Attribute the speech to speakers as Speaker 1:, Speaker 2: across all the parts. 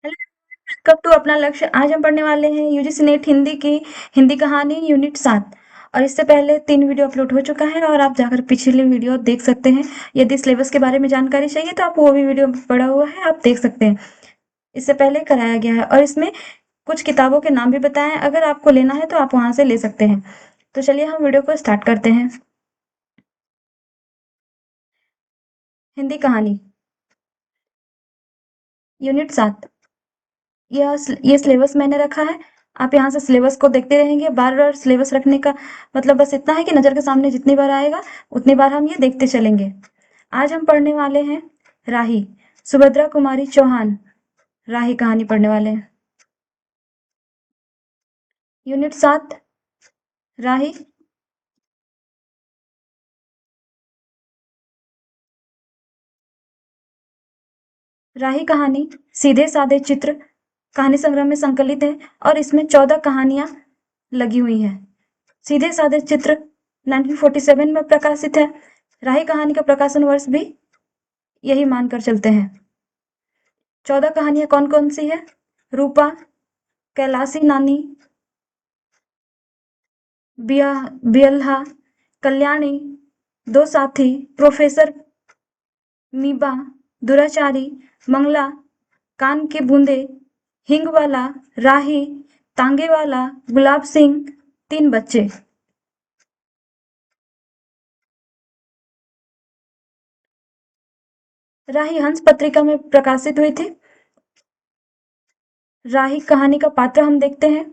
Speaker 1: Hello, welcome to अपना लक्ष्य। आज हम पढ़ने वाले हैं यूजीसी नेट हिंदी की हिंदी कहानी यूनिट 7। और इससे पहले 3 वीडियो अपलोड हो चुका है और आप जाकर पिछले वीडियो देख सकते हैं। यदि सिलेबस के बारे में जानकारी चाहिए तो आप वो भी वीडियो पड़ा हुआ है, आप देख सकते हैं। इससे पहले कराया गया है और इसमें कुछ किताबों के नाम भी बताए हैं। अगर आपको लेना है तो आप वहाँ से ले सकते हैं। तो चलिए हम वीडियो को स्टार्ट करते हैं। हिंदी कहानी यूनिट 7। ये सिलेबस मैंने रखा है। आप यहाँ से सिलेबस को देखते रहेंगे। बार-बार सिलेबस रखने का मतलब बस इतना है कि नज़र के सामने जितनी बार आएगा, उतनी बार हम ये देखते चलेंगे। आज हम पढ़ने वाले हैं राही, सुभद्रा कुमारी चौहान। राही कहानी पढ़ने वाले हैं। यूनिट 7 राही। राही कहानी सीधे-साधे चित्र कहानी संग्रह में संकलित है और इसमें 14 कहानियाँ लगी हुई हैं। सीधे-साधे चित्र 1947 में प्रकाशित है। राही कहानी का प्रकाशन वर्ष भी यही मानकर चलते हैं। 14 कहानियां कौन कौन सी है? रूपा, कैलासी नानी, बियल्हा, कल्याणी, दो साथी, प्रोफेसर मीबा, दुराचारी, मंगला, कान के बूंदे, हिंग वाला, राही, तांगे वाला, गुलाब सिंह, 3 बच्चे। राही हंस पत्रिका में प्रकाशित हुई थी। राही कहानी का पात्र हम देखते हैं।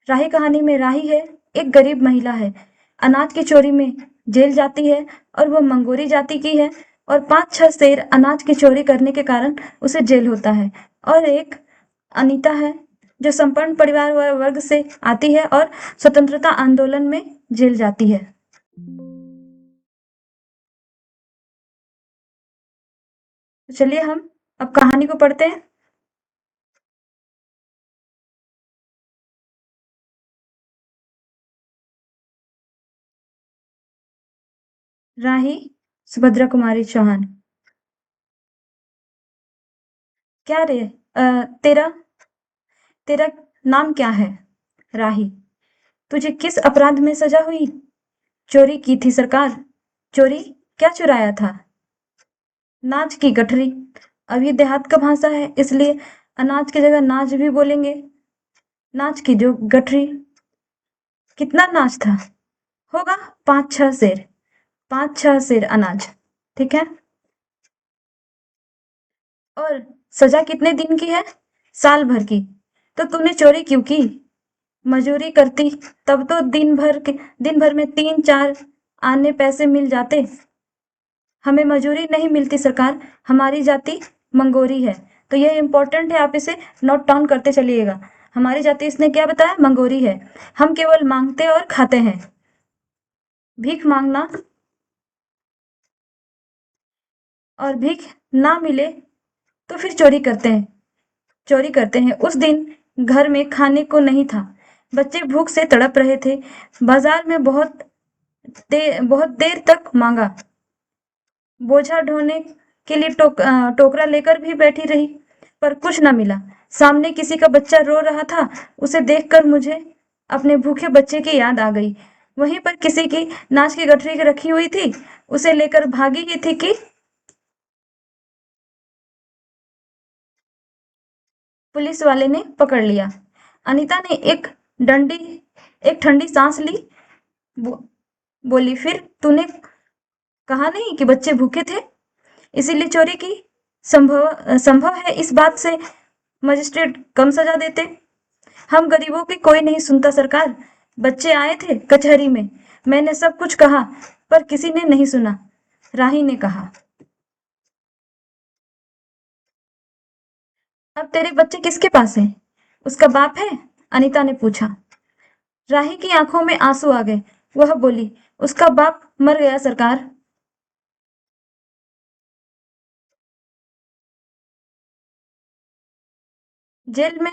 Speaker 1: राही कहानी में राही है, एक गरीब महिला है। अनाज की चोरी में जेल जाती है और वो मंगोरी जाति की है और 5-6 शेर अनाज की चोरी करने के कारण उसे जेल होता है। और एक अनीता है जो संपन्न परिवार वर्ग से आती है और स्वतंत्रता आंदोलन में जेल जाती है। तो चलिए हम अब कहानी को पढ़ते हैं। राही सुभद्रा कुमारी चौहान। क्या रे तेरा तेरा नाम क्या है? राही। तुझे किस अपराध में सजा हुई? चोरी की थी सरकार। चोरी? क्या चुराया था? नाच की गठरी। अब ये देहात का भाषा है इसलिए अनाज की जगह नाच भी बोलेंगे। नाच की जो गठरी। कितना नाच था? होगा 5-6 शेर। 5-6 शेर अनाज। ठीक है। और सजा कितने दिन की है? साल भर की। तो तूने चोरी क्यों की? मजूरी करती तब तो दिन भर में 3-4 आने पैसे मिल जाते। हमें मजूरी नहीं मिलती सरकार। हमारी जाति मंगोरी है। तो ये इम्पोर्टेंट है, आप इसे नोट डाउन करते चलिएगा। हमारी जाति इसने क्या बताया? मंगोरी है। हम केवल मांगते और खाते हैं। भीख मांगना और भीख ना मिले तो फिर चोरी करते हैं। चोरी करते हैं। उस दिन घर में खाने को नहीं था। बच्चे भूख से तड़प रहे थे। बाजार में बहुत देर तक मांगा। बोझा ढोने के लिए टोकरा लेकर भी बैठी रही, पर कुछ न मिला। सामने किसी का बच्चा रो रहा था। उसे देखकर मुझे अपने भूखे बच्चे की याद आ गई। वहीं पर किसी की नाच की गठरी रखी हुई थी। उसे लेकर भागी की थी कि पुलिस वाले ने पकड़ लिया। अनीता ने डंडी एक ठंडी सांस ली। बो, बोली, फिर तूने कहा नहीं कि बच्चे भूखे थे इसीलिए चोरी की? संभव है इस बात से मजिस्ट्रेट कम सजा देते। हम गरीबों की कोई नहीं सुनता सरकार। बच्चे आए थे कचहरी में। मैंने सब कुछ कहा पर किसी ने नहीं सुना। राही ने कहा। अब तेरे बच्चे किसके पास हैं? उसका बाप है? अनीता ने पूछा। राही की आंखों में आंसू आ गए। वह बोली, उसका बाप मर गया सरकार। जेल में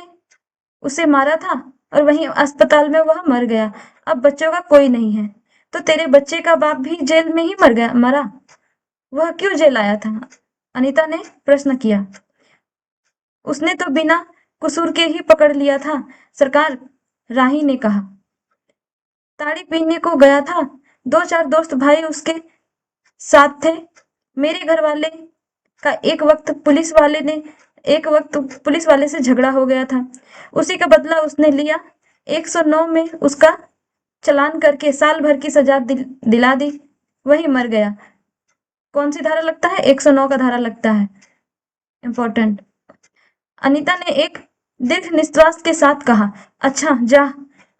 Speaker 1: उसे मारा था और वहीं अस्पताल में वह मर गया। अब बच्चों का कोई नहीं है। तो तेरे बच्चे का बाप भी जेल में ही मरा? वह क्यों जेल आया था? अनीता ने प्रश्न किया। उसने तो बिना कसूर के ही पकड़ लिया था सरकार, राही ने कहा। ताड़ी पीने को गया था, 2-4 दोस्त भाई उसके साथ थे। मेरे घर वाले का एक वक्त पुलिस वाले से झगड़ा हो गया था। उसी का बदला उसने लिया। 109 में उसका चालान करके साल भर की सजा दिला दी। वही मर गया। कौन सी धारा लगता है? 109 का धारा लगता है। इम्पोर्टेंट। अनीता ने एक दीर्घ निश्वास के साथ कहा, अच्छा जा,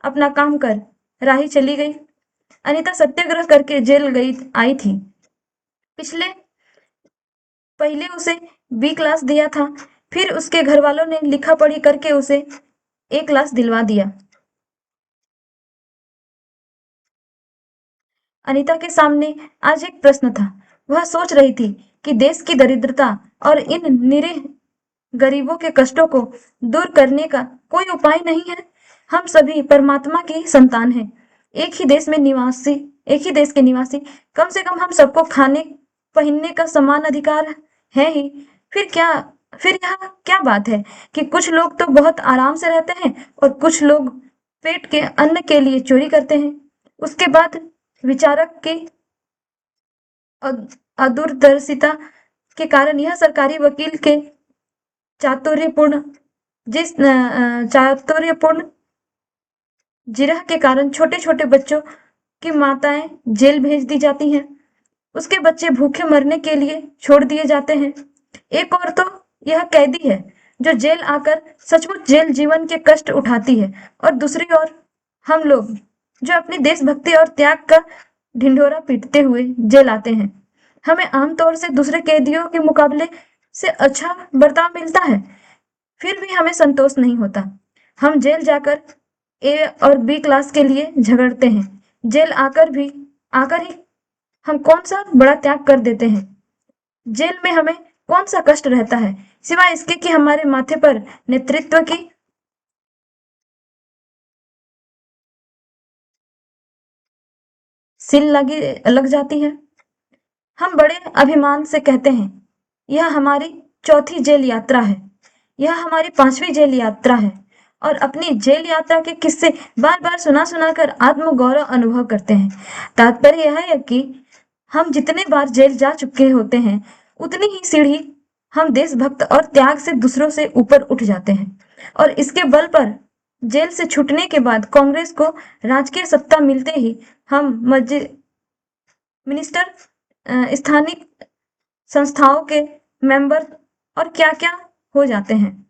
Speaker 1: अपना काम कर। राही चली गई। अनीता सत्याग्रह करके जेल गई आई थी। पहले उसे बी क्लास दिया था, फिर उसके घर वालों ने लिखा पढ़ी करके उसे ए क्लास दिलवा दिया। अनीता के सामने आज एक प्रश्न था। वह सोच रही थी कि देश की दरिद्रता और इन निरीह गरीबों के कष्टों को दूर करने का कोई उपाय नहीं है। हम सभी परमात्मा की संतान हैं, एक ही देश के निवासी। कम से कम हम सबको खाने पहनने का समान अधिकार है ही। फिर क्या फिर यह क्या बात है कि कुछ लोग तो बहुत आराम से रहते हैं और कुछ लोग पेट के अन्न के लिए चोरी करते हैं। उसके बाद विचारक की अदूरदर्शिता के कारण यह सरकारी वकील के चातुर्यपूर्ण चातुर्यपूर्ण जिरह के कारण छोटे-छोटे बच्चों की माताएं जेल भेज दी जाती हैं। उसके बच्चे भूखे मरने के लिए छोड़ दिए जाते हैं। एक और तो यह कैदी है जो जेल आकर सचमुच जेल जीवन के कष्ट उठाती है, और दूसरी ओर हम लोग जो अपनी देशभक्ति और त्याग का ढिंढोरा पीटते हुए जेल आते हैं। हमें आमतौर से दूसरे कैदियों के मुकाबले से अच्छा बर्ताव मिलता है, फिर भी हमें संतोष नहीं होता। हम जेल जाकर ए और बी क्लास के लिए झगड़ते हैं। जेल आकर ही हम कौन सा बड़ा त्याग कर देते हैं। जेल में हमें कौन सा कष्ट रहता है सिवाय इसके कि हमारे माथे पर नेतृत्व की सिल लग जाती है। हम बड़े अभिमान से कहते हैं, यह हमारी चौथी जेल यात्रा है, यह हमारी 5वीं जेल यात्रा है, और अपनी जेल यात्रा के किस्से बार-बार सुना-सुना कर आत्मगौरव अनुभव करते हैं। तात्पर्य यह है कि हम जितने बार जेल जा चुके होते हैं, उतनी ही सीढ़ी हम देशभक्त और त्याग से दूसरों से ऊपर उठ जाते हैं, और इसके बल पर जेल से छूटने के बाद कांग्रेस को राजकीय सत्ता मिलते ही हम मिनिस्टर, स्थानीय संस्थाओं के मेंबर और क्या-क्या हो जाते हैं।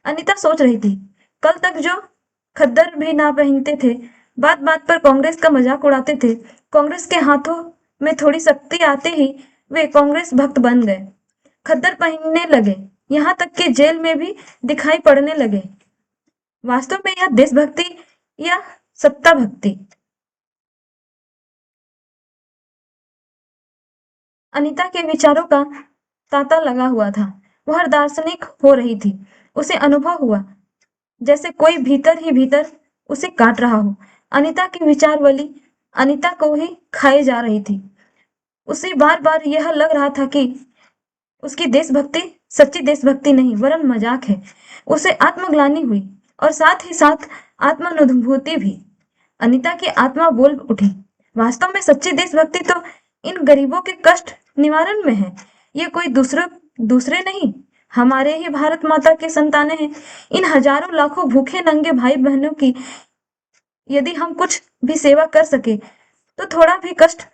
Speaker 1: अनीता सोच रही थी, कल तक जो खद्दर भी ना पहनते थे, बात-बात पर कांग्रेस का मजाक उड़ाते थे, कांग्रेस के हाथों में थोड़ी शक्ति आते ही वे कांग्रेस भक्त बन गए, खद्दर पहनने लगे, यहाँ तक कि जेल में भी दिखाई पड़ने लगे। वास्तव में यह देशभक्ति या सत्ता भक्ति? अनीता के विचारों का तांता लगा हुआ था। वह दार्शनिक हो रही थी। उसे अनुभव हुआ जैसे कोई भीतर ही भीतर उसे काट रहा हो। अनीता की विचारवली अनीता को ही खाए जा रही थी। उसे बार-बार यह लग रहा था कि उसकी देशभक्ति सच्ची देशभक्ति नहीं वरन मजाक है। उसे आत्मग्लानि हुई और साथ ही साथ आत्मानुभूति भी। अनीता की आत्मा बोल उठी, वास्तव में सच्ची देशभक्ति तो इन गरीबों के कष्ट निवारण में है। ये कोई दूसरे दूसरे नहीं, हमारे ही भारत माता के संतानें हैं। इन हजारों लाखों भूखे नंगे भाई बहनों की यदि हम कुछ भी सेवा कर सके, तो थोड़ा भी कष्ट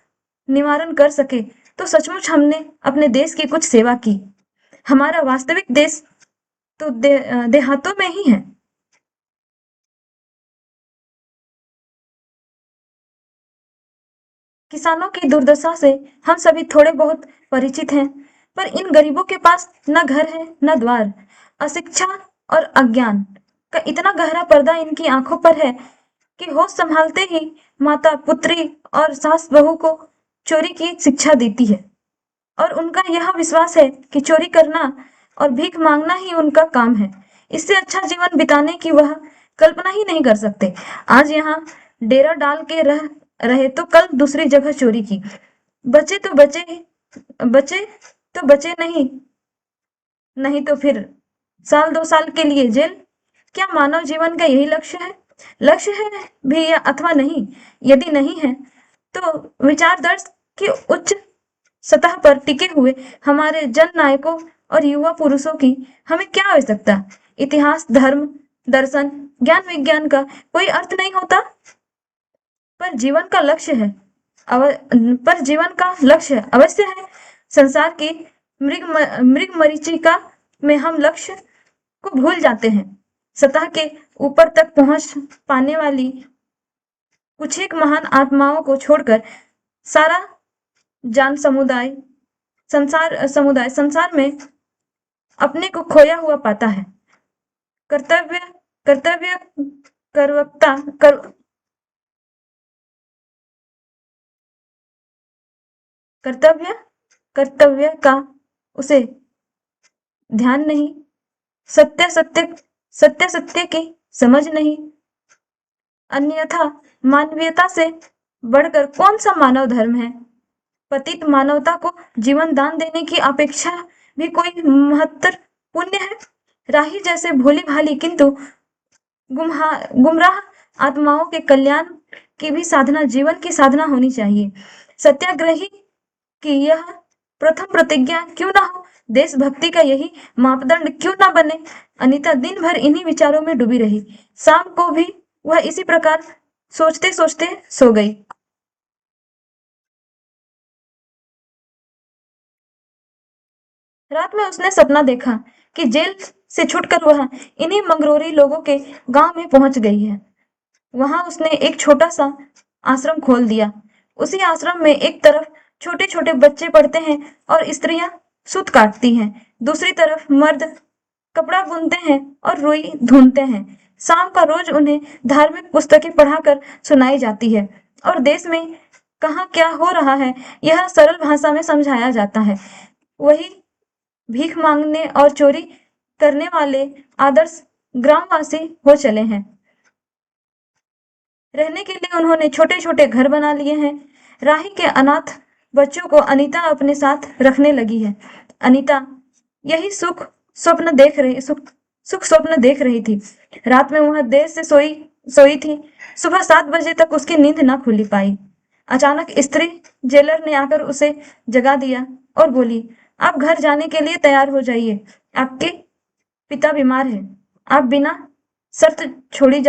Speaker 1: निवारण कर सके, तो सचमुच हमने अपने देश की कुछ सेवा की। हमारा वास्तविक देश तो देहातों में ही है। किसानों की दुर्दशा से हम सभी थोड़े बहुत परिचित हैं, पर इन गरीबों के पास न घर है न द्वार। अशिक्षा और अज्ञान का इतना गहरा पर्दा इनकी आंखों पर है कि होश संभालते ही माता पुत्री और सास बहू को चोरी की शिक्षा देती है, और उनका यह विश्वास है कि चोरी करना और भीख मांगना ही उनका काम है। इससे अच्छा जीवन बिताने की वह कल्पना ही नहीं कर सकते। आज यहाँ डेरा डाल के रहे तो कल दूसरी जगह चोरी की। बचे बचे तो बचे नहीं, नहीं तो फिर साल 2 साल के लिए जेल। क्या मानव जीवन का यही लक्ष्य है? लक्ष्य है भी या अथवा नहीं? यदि नहीं है, तो विचारदर्श की उच्च सतह पर टिके हुए हमारे जन नायकों और युवा पुरुषों की हमें क्या आवश्यकता? इतिहास, धर्म, दर्शन, ज्ञान विज्ञान का कोई अर्थ नहीं होता। पर जीवन का लक्ष्य है पर जीवन का लक्ष्य अवश्य है। संसार की मृग मरीचिका में हम लक्ष्य को भूल जाते हैं। सतह के ऊपर तक पहुंच पाने वाली कुछ एक महान आत्माओं को छोड़कर सारा जान संसार में अपने को खोया हुआ पाता है। कर्तव्य कर्तव्य करवक्ता कर कर्तव्य कर्तव्य का उसे ध्यान नहीं, सत्य सत्य सत्य सत्य की समझ नहीं। अन्यथा मानवीयता से बढ़कर कौन सा मानव धर्म है? पतित मानवता को जीवन दान देने की अपेक्षा भी कोई महत्तर पुण्य है? राही जैसे भोली भाली किंतु गुमराह आत्माओं के कल्याण की भी साधना जीवन की साधना होनी चाहिए। सत्याग्रही की यह प्रथम प्रतिज्ञा क्यों ना हो? देशभक्ति का यही मापदंड क्यों ना बने? अनीता दिन भर इन्हीं विचारों में डूबी रही। शाम को भी वह इसी प्रकार सोचते सोचते सो गई। रात में उसने सपना देखा कि जेल से छूटकर वह इन्हीं मंगरोरी लोगों के गांव में पहुंच गई है। वहां उसने एक छोटा सा आश्रम खोल दिया। उसी आश्रम में एक तरफ छोटे छोटे बच्चे पढ़ते हैं और स्त्रियां सूत काटती हैं, दूसरी तरफ मर्द कपड़ा बुनते हैं और रुई धुनते हैं। शाम का रोज उन्हें धार्मिक पुस्तकें पढ़ाकर सुनाई जाती है और देश में कहाँ क्या हो रहा है यह सरल भाषा में समझाया जाता है। वही भीख मांगने और चोरी करने वाले आदर्श ग्रामवासी हो चले हैं। रहने के लिए उन्होंने छोटे छोटे घर बना लिए हैं। राही के अनाथ बच्चों को अनीता अपने साथ रखने लगी है। अनीता यही सुख स्वप्न देख रही थी। रात में वह देर से सोई थी। सुबह 7 बजे तक उसकी नींद न खुली पाई। अचानक स्त्री जेलर ने आकर उसे जगा दिया और बोली, आप घर जाने के लिए तैयार हो जाइए। आपके पिता बीमार है। आप बिना शर्त छोड़ी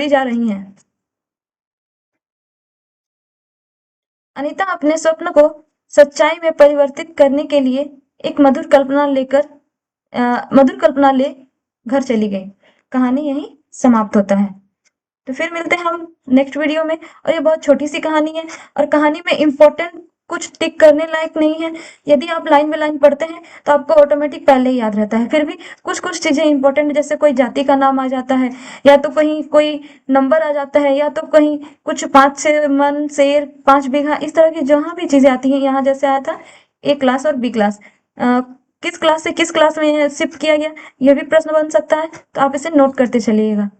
Speaker 1: जा रही हैं। अनीता अपने स्वप्न को सच्चाई में परिवर्तित करने के लिए एक मधुर कल्पना ले घर चली गई। कहानी यहीं समाप्त होता है। तो फिर मिलते हैं हम नेक्स्ट वीडियो में। और ये बहुत छोटी सी कहानी है और कहानी में इम्पोर्टेंट कुछ टिक करने लायक नहीं है। यदि आप लाइन बाय लाइन पढ़ते हैं तो आपको ऑटोमेटिक पहले ही याद रहता है। फिर भी कुछ कुछ चीजें इंपॉर्टेंट, जैसे कोई जाति का नाम आ जाता है, या तो कहीं कोई नंबर आ जाता है, या तो कहीं कुछ 5 से मन शेर 5 बीघा, इस तरह की जहाँ भी चीजें आती हैं। यहाँ जैसे आया था ए क्लास और बी क्लास, किस क्लास से किस क्लास में शिफ्ट किया गया, यह भी प्रश्न बन सकता है। तो आप इसे नोट करते चलिएगा।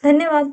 Speaker 1: धन्यवाद।